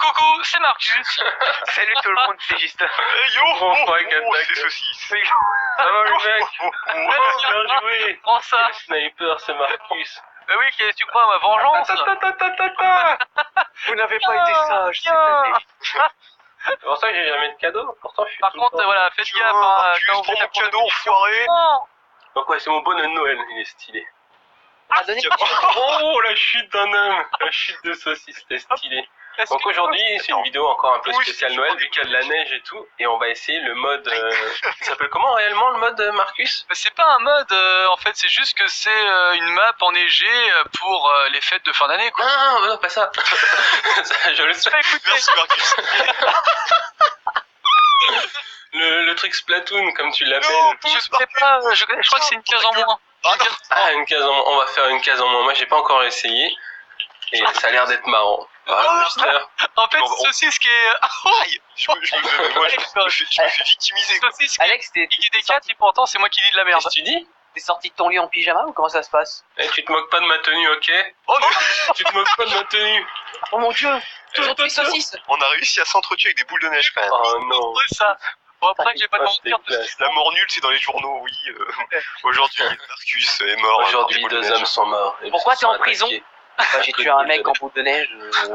Coucou, c'est Marcus. Salut tout le monde, c'est Justin. Yo, c'est saucisse. Ça va le mec? Bien joué. Comment ça? Le sniper, c'est Marcus. Bah oui, qu'est-ce que tu crois, ma vengeance? Vous n'avez pas été sage cette année. C'est pour ça que j'ai jamais de cadeau. Pourtant, je suis Par tout le contre, temps. voilà, faites gaffe. Hein, Juste quand vous pour faites mon la cadeau, proposition. enfoiré. Non. Donc ouais, c'est mon bonnet de Noël, il est stylé. Ah, donnez Oh, la chute d'un homme. La chute de saucisse, c'était stylé. Donc aujourd'hui, c'est une vidéo encore un peu Oui, spéciale c'est Noël, super vu qu'il y a de la neige et tout. Et on va essayer le mode... il s'appelle comment réellement le mode, Marcus? Bah, c'est pas un mode, en fait, c'est juste que c'est une map enneigée pour les fêtes de fin d'année, quoi. Non, pas ça. Ça, je le sais. Merci Marcus. Le truc Splatoon, comme tu l'appelles. Non, Je sais pas, je crois que c'est une case en moins. Ah, une case en... On va faire une case en moins. Moi, j'ai pas encore essayé. Et ça a l'air d'être marrant. Voilà, j'espère. En fait, Bon, Saucisse qui est... Aïe, je me fais victimiser. quoi. Saucisse qui est Alex, piqué des 4 et pourtant c'est moi qui dis de la merde. Qu'est-ce que tu dis? t'es sorti de ton lit en pyjama ou comment ça se passe? Eh, tu te moques pas de ma tenue, ok? Oh, Tu te moques pas de ma tenue. Oh mon dieu, toujours des saucisses. on a réussi à s'entretuer avec des boules de neige quand même. Oh non. C'est ça. Bon, après, j'ai pas de Ah, mentir. c'était classe. La mort nulle, c'est dans les journaux, oui. Aujourd'hui, Marcus est mort. Aujourd'hui, par des boules de deux neige. hommes sont morts. Et Pourquoi ils se t'es en sont prison? attaqués. Bah, j'ai tué un mec en boule de neige.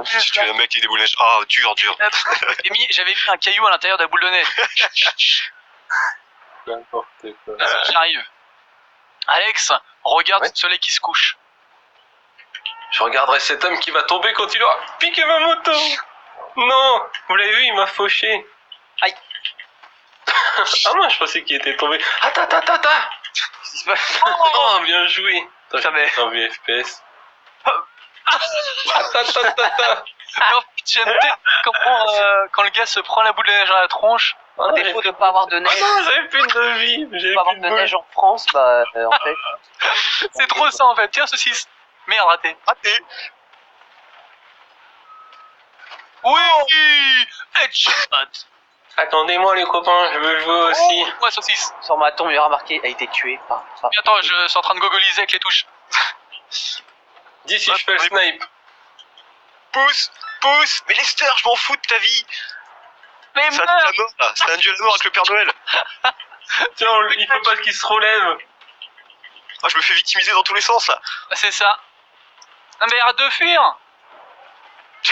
Si tu es un mec avec des boules de neige, ah, dur. J'avais mis un caillou à l'intérieur de la boule de neige. N'importe quoi. J'arrive. Alex, regarde Ouais. le soleil qui se couche. Je regarderai cet homme qui va tomber quand il aura piqué ma moto. Non, vous l'avez vu, il m'a fauché. Aïe. Ah moi, je pensais qu'il était tombé. Attends. Qu'est-ce qui se passe? Oh, bien joué. Attends, Jamais. je vais en VFPS. Attends. En fait, j'aime tellement comment, quand le gars se prend la boule de neige à la tronche. Oh, À défaut de pas avoir de Oh neige, non, j'avais plus de vie. de J'avais pas avoir plus de de neige en France, bah en fait. C'est trop ça en fait. Tiens, saucisse. Merde, raté. Raté. Oui! Headshot! Attendez-moi les copains, je veux jouer aussi. Ouais, saucisse. Sur ma tombe, il y aura marqué a été tué par. Attends, je suis en train de gogoliser avec les touches. Dis si je fais le snipe. Pousse. Mais Lester, je m'en fous de ta vie. Mais C'est un duel à merde! mort, là. C'est un duel à mort avec le Père Noël. Tiens, il faut pas qu'il se relève. Ah, je me fais victimiser dans tous les sens, là. Bah, c'est ça. Non mais arrête de fuir! Et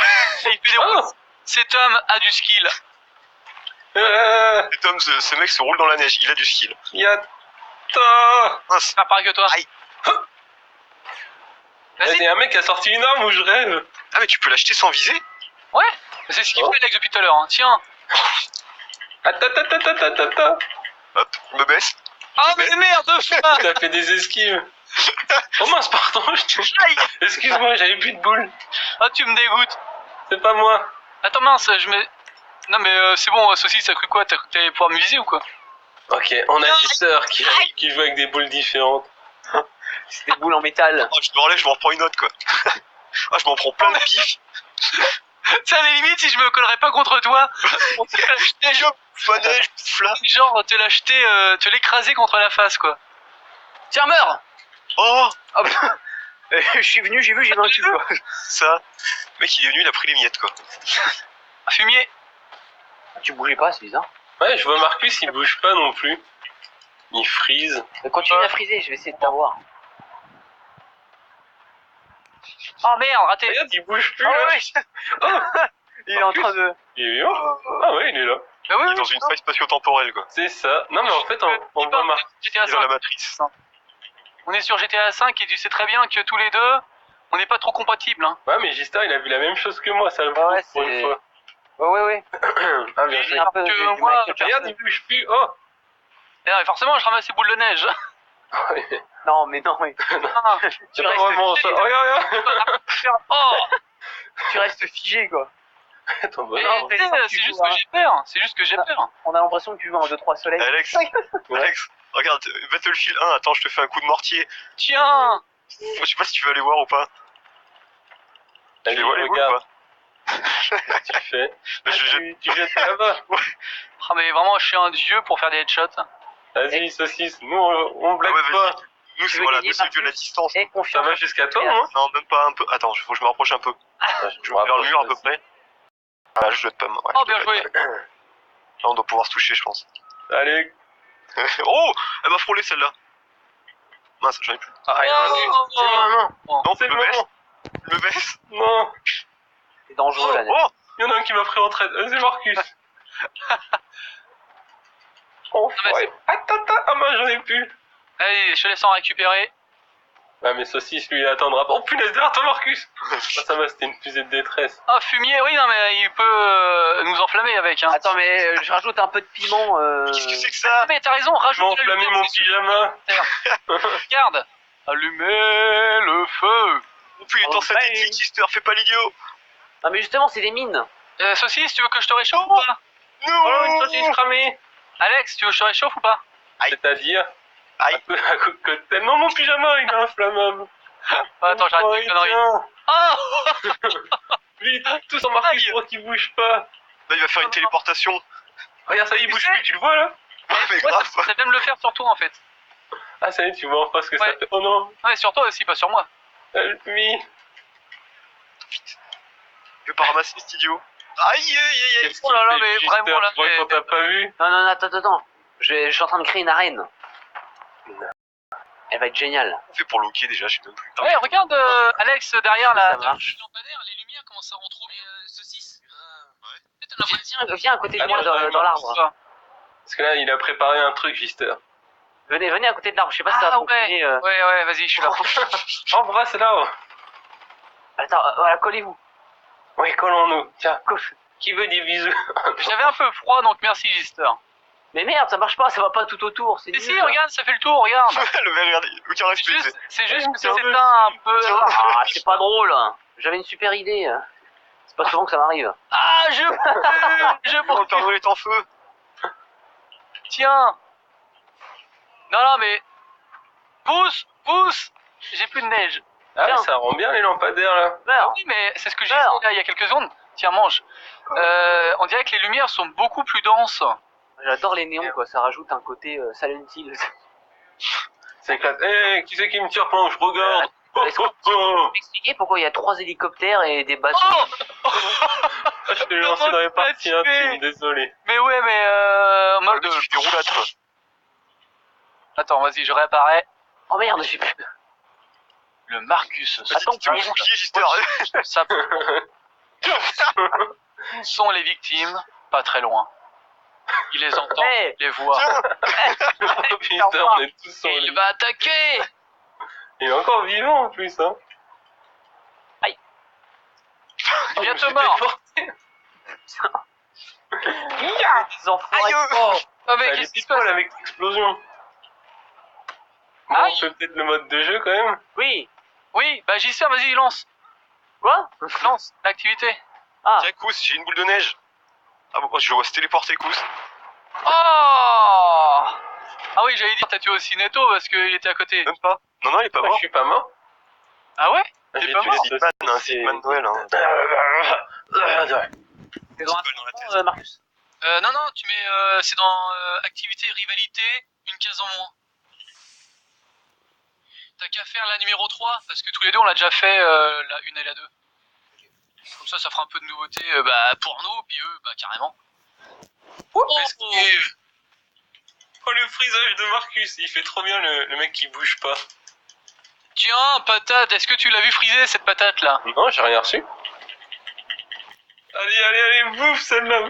il fait des Oh. Cet homme a du skill. Et Tom, ce mec se roule dans la neige. Il a du skill. Yatta. Mince. Pas pareil que toi. Aïe. Vas-y. Il y a un mec qui a sorti une arme où je rêve. Ah, mais tu peux l'acheter sans viser? Ouais. C'est ce qu'il Oh. fait Alex depuis tout à l'heure. Hein. Tiens. Attends. Hop, je me baisse. Ah mais merde! T'as fait des esquives. Oh mince, pardon, Aïe. excuse-moi, j'avais plus de boules. Ah tu me dégoûtes. C'est pas moi. Attends mince, je me... Non mais c'est bon, Saucisse, t'as cru quoi? T'as cru que t'allais pouvoir me viser ou quoi? Ok, on a Gister qui joue avec des boules différentes. C'est des boules en métal. Oh, je me relève, je m'en reprends une autre, quoi. Ah, je m'en prends plein de pif. Ça à la limite si je me collerais pas contre toi. On te l'acheter, Neige, flamme. genre te l'acheter, te l'écraser contre la face quoi. Tiens, meurs. Oh, Ah, bah, je suis venu, j'ai vu, j'ai vaincu quoi. ça. Le mec, il est venu, il a pris les miettes, quoi. Fumier. Tu bougeais pas, c'est bizarre. Ouais, je vois Marcus, il bouge pas non plus. Il freeze. Continue à friser, je vais essayer de t'avoir. Oh merde, raté. Regarde, il bouge plus Ah là. ouais, Oh, il est en train de. il est vivant. Ah ouais, il est là. Bah oui, Il est dans une faille spatio-temporelle, quoi. C'est ça. Non mais en fait, on voit Marcus. GTA Il est dans la 5. matrice. On est sur GTA 5 et tu sais très bien que tous les deux, on n'est pas trop compatibles. Hein. Ouais, mais Gister, il a vu la même chose que moi, ça le Ouais, prouve ouais, pour une c'est- fois. Ouais. Ah bien joué. Un peu, que j'ai du moi, mal avec le Regarde, perso. il bouge plus. Oh. Et forcément, je ramasse les boules de neige. Ouais. Non, mais non, mais. Ah, C'est pas vraiment ça. Regarde. oh, Tu restes figé quoi. Attends, mais, bonhomme. non, c'est juste que j'ai peur. C'est juste que j'ai peur. On a l'impression que tu joues en 2-3 soleils. Alex, regarde, Battlefield 1, attends, je te fais un coup de mortier. Tiens. Je sais pas si tu veux aller voir ou pas. Tu Allez, les vois les boules ou regarde. pas? Qu'est-ce que tu fais? Je- Tu jettes là-bas. Ah mais vraiment, je suis un dieu pour faire des headshots. Vas-y, saucisse. Nous, on blague Ah ouais, vas-y. pas. Nous, Tu c'est veux voilà, gagner nous, c'est par du à la plus distance. Et Ça confiance. va jusqu'à toi, Et hein? Non, même pas un peu. Attends, faut que je me rapproche un peu. Je vais vers le mur à peu près. Ah, je dois pas. Ouais, Oh, bien joué. Là, on doit pouvoir se toucher, je pense. Allez. Oh, elle m'a frôlé celle-là. Mince, j'en ai plus. Ah, c'est le moment. Non, C'est le me baisse. moment. Me baisse. Non. C'est dangereux là. Oh, Il y en a un qui m'a pris en traite. C'est Marcus. Oh, mais ouais. Attends. Ah, moi, j'en ai plus. Allez, je te laisse en récupérer. Ah, mais saucisse, lui, il attendra pas. Oh, punaise, derrière toi, Marcus. Ah, ça va, c'était une fusée de détresse. Ah, fumier, oui, non, mais il peut nous enflammer avec, hein. Attends, mais je rajoute un peu de piment. qu'est-ce que c'est que Ah, ça? mais t'as raison, Je vais rajoute la enflammer lumière, mon c'est sûr. pyjama. Regarde. Allumez le feu. Oh, puis il est en synthétique, Sister, fais pas l'idiot. Non, mais justement, c'est des mines. Saucisse, tu veux que je te réchauffe ou pas? Oh, une saucisse cramée. Alex, tu veux que je te réchauffe ou pas? Aïe. C'est-à-dire Aïe. à cocktail. Non, mon pyjama, il est inflammable. Ah, attends, j'arrête mes conneries. Oh. Vite, tous en Marcus, Aïe. je crois qu'il bouge pas. Là, il va faire une téléportation. Regarde, ça y est, il Tu bouge sais- plus, tu le vois là? Ouais, mais Ouais, grave. ça vient de le faire sur toi en fait. Ah, ça y est, tu vois en face que ça Ouais. fait. Oh non, Ouais, sur toi aussi, pas sur moi. help me. Je vais pas ramasser cet idiot. Aïe, aïe, aïe, aïe. Qu'est-ce Oh là là, qu'il fait, mais Gister, vraiment, là, tu crois mais- qu'on t'a pas vu? Non, non, attends. Je suis en train de créer une arène. Elle va être géniale. On fait pour loquer déjà, je sais même plus. Ouais, regarde Alex derrière là. Ça marche. Lampadaire, les lumières commencent à rentrer. Saucisse. Viens à côté de Ah, moi non, dans l'arbre. Parce que là, il a préparé un truc, Gister. Venez à côté de l'arbre. Je sais pas si ça va Ah fonctionner. ouais, vas-y, je suis là. Embrasse là. Attends, voilà, collez-vous. Oui, collons-nous. Tiens, Coche. qui veut des bisous? J'avais un peu froid, donc merci Gister. Mais merde, ça marche pas, ça va pas tout autour. C'est Si, nul. si, regarde, ça fait le tour, regarde. Le verre, regardez, aucun respect. C'est juste que ça Tiens, s'éteint un peu. Ah, c'est pas drôle. J'avais une super idée. C'est pas souvent que ça m'arrive. Ah, je Oh, le Père Noël est en feu. Tiens. Non, mais pousse. J'ai plus de neige. Ah, Tiens. ça rend bien les lampadaires là. Meurs. Oui, mais c'est ce que j'ai dit Alors. là il y a quelques secondes. Tiens, mange. On dirait que les lumières sont beaucoup plus denses. J'adore les néons, quoi. Ça rajoute un côté Silent Hill. Ça éclate. Eh, qui c'est qui me tire pendant que je regarde? Est-ce que tu peux m'expliquer pourquoi il y a 3 hélicoptères et des bateaux? Oh Ah, je te l'ai lancé dans les parties intimes, désolé. Mais ouais, mais en mode Le mec, il fait des roulades, quoi. Attends, vas-y, je réapparais. Oh merde, j'ai plus. Le Marcus. Attends, tu mon bouclier, Gister. Ça sont les victimes, pas très loin. Il les entend, Hey. les voit. Putain, on est tous sur Et il lui. va attaquer. Il est encore vivant en plus, hein. Il vient Je te me suis mordre. téléporté. Les enfoirés. Oh, Ça mais a qu'est-ce qui des se passe? pistoles avec l'explosion. Bon, Aïe. on fait peut-être le mode de jeu quand même. Oui. Oui, bah j'y sers, vas-y, lance. Quoi? Lance l'activité. Ah, Tiens, Kous, j'ai une boule de neige. Ah bon, je le vois se téléporter, Kous. Oh. Ah oui, j'allais dire, t'as tué aussi Netto parce qu'il était à côté. Même pas. Non, il est pas Moi, mort. je suis pas mort. Ah ouais? J'ai pas tué mort. les C'est Hitman, hein, c'est Hitman Noël. Hein. c'est dans Balle dans la tête. Marcus. Non, tu mets, c'est dans activité, rivalité, une case en moins. T'as qu'à faire la numéro 3, parce que tous les deux on l'a déjà fait, la 1 et la 2. Comme ça fera un peu de nouveauté pour nous, puis eux, carrément. Oh, Oh, le frisage de Marcus, il fait trop bien le mec qui bouge pas. tiens, patate, est-ce que tu l'as vu friser cette patate là? Non, j'ai rien reçu. Allez, bouffe celle-là.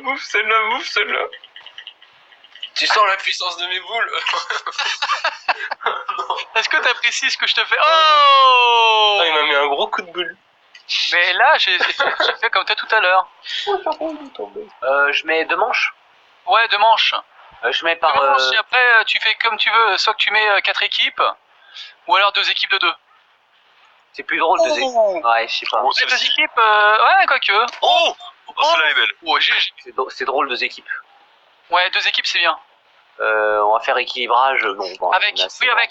Tu sens la puissance de mes boules? Est-ce que t'apprécies ce que je te fais? Oh! Ah, il m'a mis un gros coup de boule. Mais là, j'ai fait comme toi tout à l'heure. Je mets 2 manches. Ouais, 2 manches. Je mets Deux par. manches, et après, tu fais comme tu veux, soit que tu mets 4 équipes, ou alors 2 équipes de 2. C'est plus drôle de Ouais, je sais pas. Oh, Les 2 celle-ci. équipes, ouais, quoique. Oh, celle-là, elle est belle. Ouais, C'est drôle 2 équipes. ouais, 2 équipes, c'est bien. On va faire équilibrage. Non, bon, Avec, on est assez oui, grand. avec.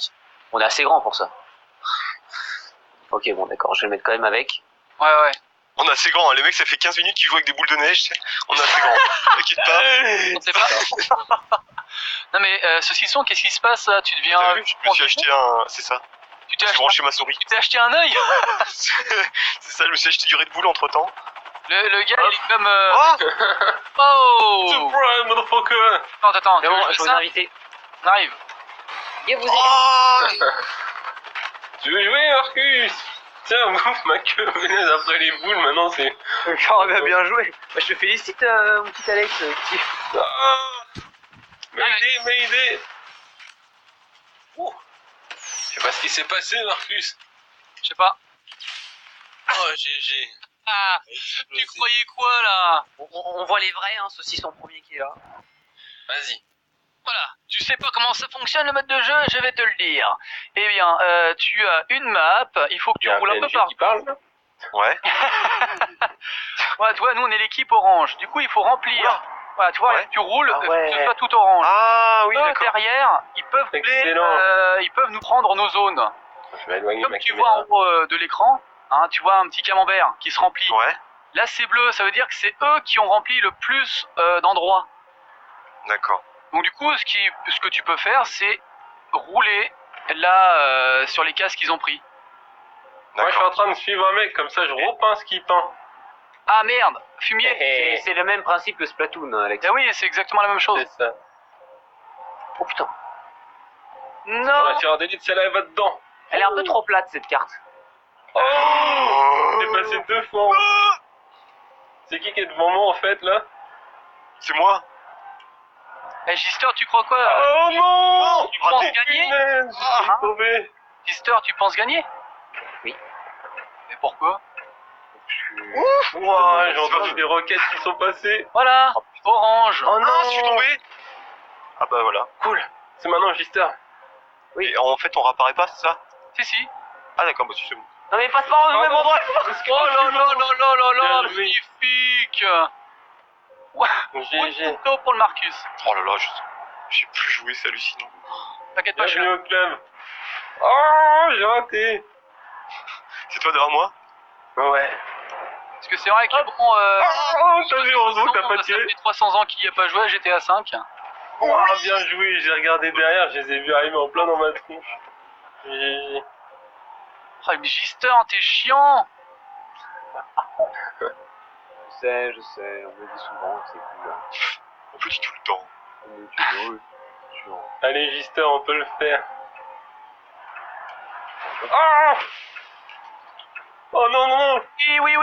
On est assez grand pour ça. Ok, bon, d'accord, je vais le mettre quand même avec. Ouais. On est assez grand, hein. Les mecs, ça fait 15 minutes qu'ils jouent avec des boules de neige. Tu sais. On est assez grand. T'inquiète pas. On sait pas. Non mais saucisson, qu'est-ce qui se passe là? Tu deviens. T'as vu, je me suis acheté un. C'est ça. Tu t'es J'ai acheté, branché ma souris. tu t'es acheté un œil? C'est ça, je me suis acheté du Red Bull entre temps. Le gars, Hop. il est comme... Oh Oh Surprise, motherfucker! Attends, C'est tu veux bon, jouer je vous ça? inviter. On arrive. Et vous Oh Tu veux jouer, Marcus? Tiens, bouffe ma queue, venez après les boules, maintenant c'est... Oh, bien joué. Bah, je te félicite, mon petit Alex. Ah Mayday! Oh. Je sais pas ce qui s'est passé, Marcus. Je sais pas. Oh, GG. Ah, tu croyais quoi, là? On voit les vrais, hein, saucisson premier qui est là. Vas-y. Voilà, tu sais pas comment ça fonctionne le mode de jeu, je vais te le dire. Eh bien, tu as une map, il faut que tu roules un peu par... qui parle, là? Ouais. Ouais, tu vois, nous on est l'équipe orange, du coup il faut remplir. Oula. Voilà, tu vois, Ouais. tu roules, Ah ouais. que ce soit tout orange. Ah oui, Eux, d'accord. derrière, ils peuvent Excellent. ils peuvent nous prendre nos zones. Je vais éloigner Comme ma tu vois en caméra. haut de l'écran, hein, tu vois un petit camembert qui se remplit. Ouais, Là c'est bleu, ça veut dire que c'est eux qui ont rempli le plus d'endroits. d'accord. Donc du coup, ce que tu peux faire, c'est rouler là sur les cases qu'ils ont pris. Moi, je suis en D'accord. train de suivre un mec, comme ça, je repeins ce qu'il peint. Ah merde, fumier. C'est le même principe que Splatoon, Alex. Ah oui, c'est exactement la même chose. C'est ça. Oh putain. On Non. va tirer d'élite, celle-là, elle va dedans. Elle est un peu trop plate cette carte. Oh! J'ai passé 2 fois. C'est qui est devant moi, en fait, là? C'est moi. Eh, Gister, tu crois quoi Oh non! Tu penses gagner Punaise, je suis tombé. Gister, tu penses gagner? Oui. Mais pourquoi? Ouah, j'ai entendu des roquettes qui sont passées. Voilà, orange. Oh non! Ah, je suis tombé. Ah bah voilà. Cool. C'est maintenant, Gister. Oui. Et en fait, on réapparaît pas, c'est ça? Si. Ah d'accord, bah si c'est bon. Non mais passe pas au même endroit. Oh là là là là là là, Bien joué. magnifique. Ouais, GG. couteau pour le Marcus. Oh là là, j'ai plus joué, c'est hallucinant. T'inquiète pas, je suis Bienvenue là. au club. Oh, j'ai raté. C'est toi derrière moi? Ouais. Parce que c'est vrai que bon, Oh, t'as vu, heureusement que t'as pas ça tiré. fait 300 ans qu'il n'y a pas joué à GTA 5. Oh, bien joué, j'ai regardé derrière, je les ai vus arriver en plein dans ma tronche. GG. Oh, mais Gister, t'es chiant. Je sais, on me dit souvent que c'est cool. On peut dire tout le temps. On me dit drôle. Chiant. Allez, Gister, on peut le faire. Oh, oh non, non, non. Oui.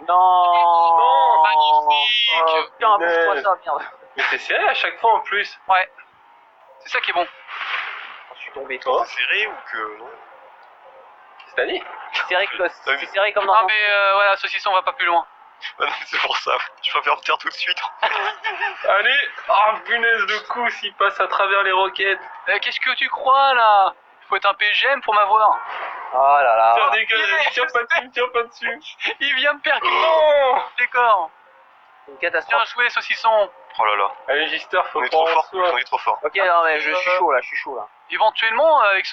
Non. Non. Magnifique. Oh, Tiens, pousse-toi punaise. ça, merde. Mais c'est serré à chaque fois en plus. Ouais. C'est ça qui est bon. Je suis tombé. Oh, C'est serré ou que non? C'est serré comme dans Ah un... mais voilà, saucisson, on va pas plus loin. Ah non, c'est pour ça. Je préfère me taire tout de suite. allez. Oh, punaise de coup s'il passe à travers les roquettes. Qu'est-ce que tu crois là? Faut être un PGM pour m'avoir. Oh là là. Tire dégage, tire pas dessus, tire pas dessus. Il vient me percuter Non. le décor. Une Bien catastrophe. joué, saucisson. Oh là là. Allez, Gister, faut On est trop prendre fort. soin. On est trop fort. Ok, non mais je suis chaud là. Éventuellement, avec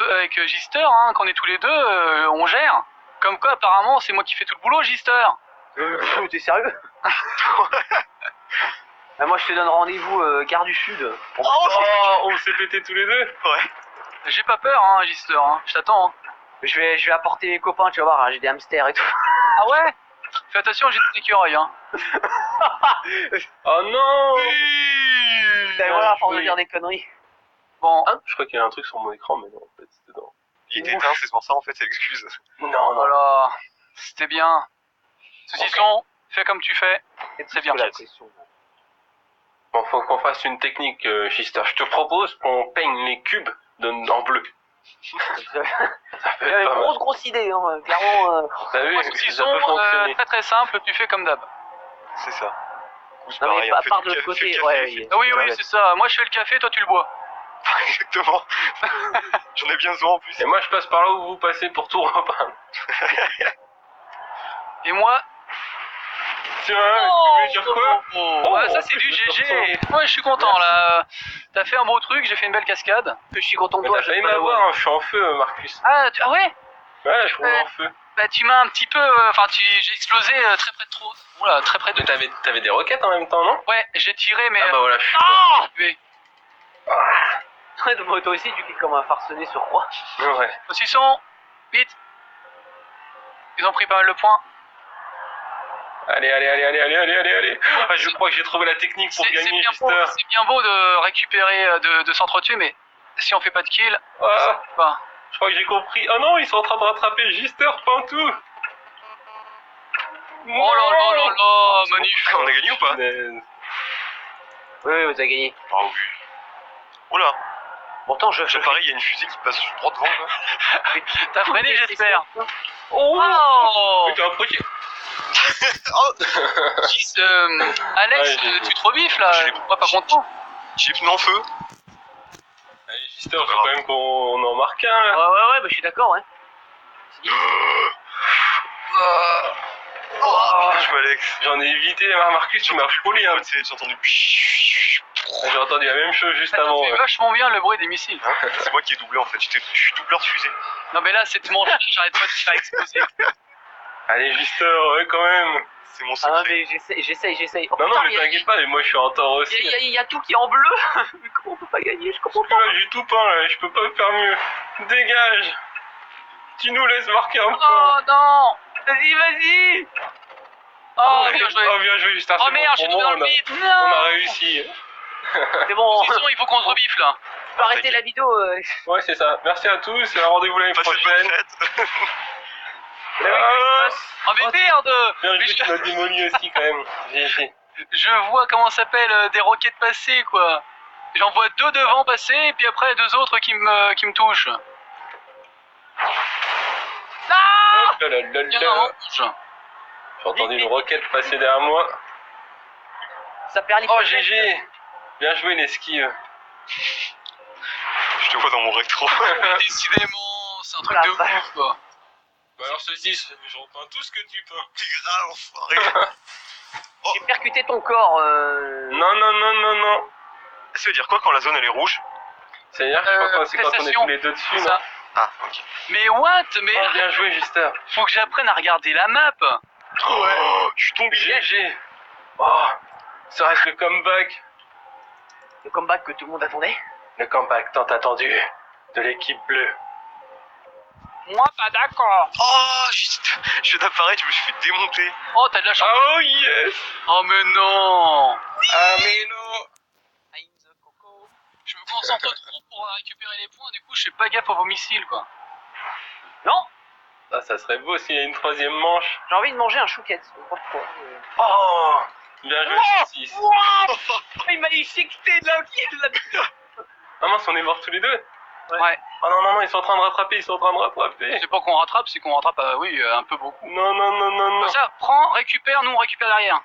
Gister, hein, quand on est tous les deux, on gère. Comme quoi, apparemment, c'est moi qui fais tout le boulot, Gister. T'es sérieux? Bah, moi je te donne rendez-vous gare du Sud. Oh, on s'est pété tous les deux. Ouais. J'ai pas peur, hein, Gister. Hein. Je t'attends. Hein. Je vais apporter mes copains, tu vas voir, hein, j'ai des hamsters et tout. Ah ouais? Fais attention, j'ai des écureuils. Hein. Oh non. T'as voilà, à force de dire des conneries. Bon, Je crois qu'il y a un truc sur mon écran, mais non, en fait, c'était dans... Il est éteint, c'est pour ça en fait, c'est l'excuse. Non, voilà. C'était bien. Saucisson, fais comme tu fais. C'est bien. La pression. Bon, faut qu'on fasse une technique, Gister. Je te propose qu'on peigne les cubes en bleu. Ça peut J'avais être une pas mal. grosse idée, hein, clairement. T'as vu, Moi, ça saucisson, peut fonctionner. très simple, tu fais comme d'hab. C'est ça. C'est Non mais pareil, pas on fait part du de café, l'autre fais le côté, café, ouais. fais le Ah oui, Ouais. c'est ça. Moi, je fais le café, toi, tu le bois. Exactement. J'en ai bien besoin en plus. Et moi, je passe par là où vous passez pour tout repeindre. Et moi... Tiens, tu veux dire quoi? Ouais, ça, en c'est plus, du je me GG. Ouais, je suis content, là. T'as fait un beau truc, j'ai fait une belle cascade. Je suis content de Mais toi. t'as failli m'avoir, hein, je suis en feu, Marcus. Ah, ah ouais? Ouais, je suis en feu. Bah, tu m'as un petit peu... Enfin, j'ai explosé très près de trop. Oula, très près de... Mais t'avais des roquettes en même temps, non? Ouais, j'ai tiré, mais... Ah bah voilà, je suis Ah tué. Ouais, donc, toi aussi, tu cliques comme un farcené sur croix. Ouais. Saucisson, vite. Ils ont pris pas mal de points. Allez, allez, allez, allez, allez, allez, allez, allez. Ah, je crois que j'ai trouvé la technique pour gagner, Gister. C'est bien beau de récupérer, de s'entretuer, mais si on fait pas de kill, Ah, pas. je crois que j'ai compris. Oh non, ils sont en train de rattraper Gister, Pintou. Oh là là là là, magnifique. On a gagné ou pas? Punaise. Oui, vous avez gagné. Ah oui. Oula, Pourtant, c'est pareil, il y a une fusée qui passe droit devant, quoi. T'as freiné, j'espère. Oh, Oh mais t'es un projet. Oh, Alex, Ouais, j'ai- tu te rebifes là, Je l'ai- pourquoi pas content? j'ai pris en feu. Allez, Gister, faut quand même qu'on en marque un, là. Ouais, bah, je suis d'accord, ouais. Oh, je vois Alex. J'en ai évité, Marcus, tu m'as frôlé, hein. J'ai entendu. J'ai entendu la même chose juste Attends, avant. tu fais ouais. vachement bien le bruit des missiles. C'est moi qui ai doublé en fait. Je suis doubleur de fusée. Non mais là, cette manche, j'arrête pas de te faire exploser. Allez, Gister, ouais, quand même. C'est mon Ah, secret. mais j'essaye. Oh, Non, non, putain, mais t'inquiète pas, mais moi je suis en tort aussi. il y a tout qui est en bleu. Mais comment on peut pas gagner? Je comprends pas. Là, j'ai tout peint, là, je peux pas faire mieux. Dégage. Tu nous laisses marquer un point. Oh non. Vas-y. Oh, bien joué. Oh, bien joué, Gister. Oh c'est merde, bon. je suis Pour tombé moi, dans le vide. on a Non. réussi. C'est bon. Sinon, il faut qu'on se rebiffe là. Tu peux arrêter la vidéo. Ouais, c'est ça. Merci à tous, rendez-vous l'année Passez de bonnes prochaine. fêtes. Ah, Oh mais merde. bien Mais joué, tu m'as démoli aussi quand même. GG. je vois comment ça s'appelle des roquettes passer quoi. J'en vois 2 devant passer et puis après 2 autres qui me touchent. Ah. Oh là là là Il y en a là. un rouge. J'ai entendu une roquette passer derrière moi. Ça perd les Oh, GG. Bien joué, les skis. Je te vois dans mon rétro. Décidément, c'est un truc La de vache. ouf quoi. Bah alors, ceci, je reprends tout ce que tu peux. T'es grave, enfoiré. J'ai percuté ton corps. Non, non, non, non, non. Ça veut dire quoi quand la zone elle est rouge? C'est-à-dire, je crois que c'est quand on est prestation. tous les deux dessus, non? Ça. Ah, ok. Mais what? Mais Oh, bien joué, Gister. faut que j'apprenne à regarder la map. Oh, je suis tombé. GG. Oh, ça reste le comeback. Le comeback que tout le monde attendait. Le comeback tant attendu de l'équipe bleue. Moi pas d'accord. Oh, je viens d'apparaître, je me suis fait démonter. Oh t'as de la chance. Oh yes. Oh mais non. Ah mais non. Je me concentre trop pour récupérer les points, du coup je fais pas gaffe à vos missiles quoi. Non, Ah, ça serait beau s'il y a une troisième manche. j'ai envie de manger un chouquette. Je sais pas pourquoi. Oh, bien joué, 6. Il m'a éjecté de la Ah mince, on est morts tous les deux. Ouais. Oh non, non, non, ils sont en train de rattraper, ils sont en train de rattraper. C'est pas qu'on rattrape, c'est qu'on rattrape oui, un peu beaucoup. Non, non, non, non, non. Comme ça, prends, récupère, nous on récupère derrière.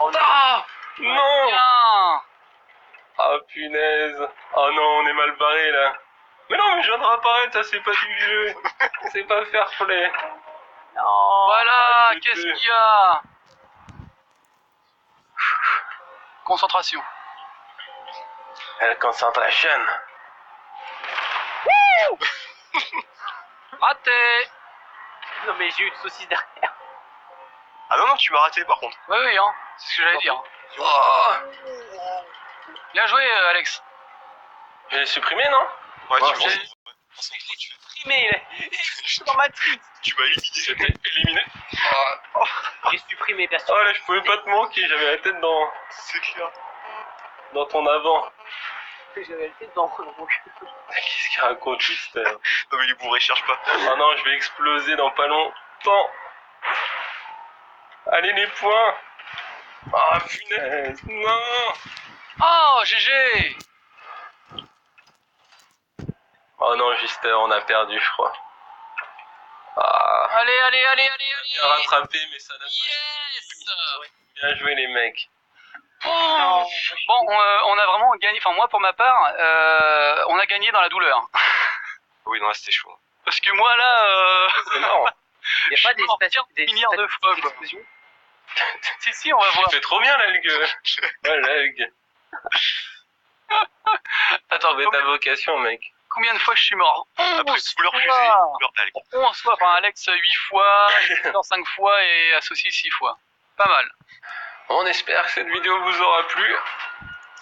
Oh non. Ah Non. bien. Ah punaise. Oh non, on est mal barré là. Mais non, mais je viens de réapparaître, ça c'est pas du jeu. C'est pas fair play. Non. Voilà, Ah, qu'est-ce qu'il y a? Concentration. La concentration. Raté. Non mais j'ai eu une saucisse derrière. Ah non, non, tu m'as raté par contre. Oui, oui, hein. C'est ce que j'allais dire. Oh. Bien joué, Alex. Je l'ai supprimé, non? Ouais, Ouais, tu j'ai- m'as Supprimé. Je suis dans Matrix. tu m'as éliminé. J'étais éliminé. J'ai supprimé personne. Oh là, je pouvais pas te manquer, j'avais la tête C'est clair. dans ton avant. J'avais le tête dans mon cul. Qu'est-ce qu'il raconte, Mister? Non, mais les bourrés cherchent pas. Oh non, je vais exploser dans pas longtemps. Allez, les points. Ah, punaise. Non. Oh, GG. Oh non, Gister, on a perdu, je crois. Ah, Allez, allez, allez, allez, bien allez. rattrapé, mais ça n'a pas Yes. suffi. Bien joué, les mecs. Oh. Bon, on a vraiment gagné. Enfin, moi, pour ma part, on a gagné dans la douleur. Oui, non, là c'était chaud. Parce que moi, là, C'est marrant. Il n'y a pas des mort stations. 15 milliards de fois, quoi. Si, si, on va voir. Tu fais trop bien, l'algue. Ouais, l'algue. Attends, Trouver ta vocation, mec. combien de fois je suis mort? Après, 11 couleur fusée, fois. couleur algue. 11 fois, enfin Alex 8 fois, 5 fois et Associé 6 fois. Pas mal. On espère que cette vidéo vous aura plu.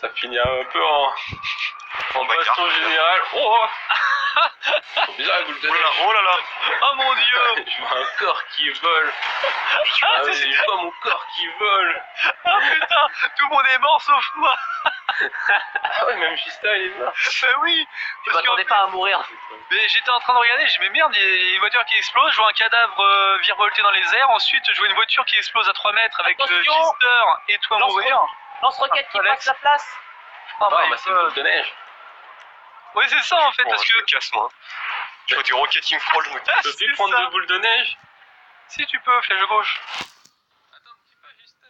Ça finira un peu en Bagarre. baston général. Oh C'est bizarre les boules de Oh là neige. là, oh là là. Oh mon dieu. Je vois un corps qui vole. Ah oui, je vois mon corps qui vole. Ah putain, tout le monde est mort sauf moi. Ah ouais, même Gista il est mort. Bah oui. Je Parce qu'en m'attendais fait, pas à mourir. mais j'étais en train de regarder, j'ai dit mais merde, il y a une voiture qui explose, je vois un cadavre virevolter dans les airs, ensuite je vois une voiture qui explose à 3 mètres avec Attention. Gister et toi Lance- mourir. Lance-roquette qui Alex. passe la place. Oh Non, my bah c'est une God. boule de neige. Oui c'est ça en fait, Bon, parce je que me casse moi. Je vois du rocketing crawl, je me Tu casse. peux c'est plus prendre ça. 2 boules de neige. Si tu peux, flèche gauche. Attends, ne dis pas Gister.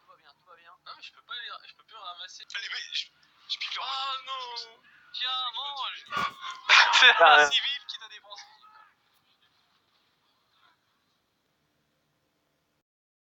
Tout va bien, tout va bien. Non mais je peux plus en ramasser. Allez, mais je pique leur. Ah non. Tiens, mange. C'est Ah, ainsi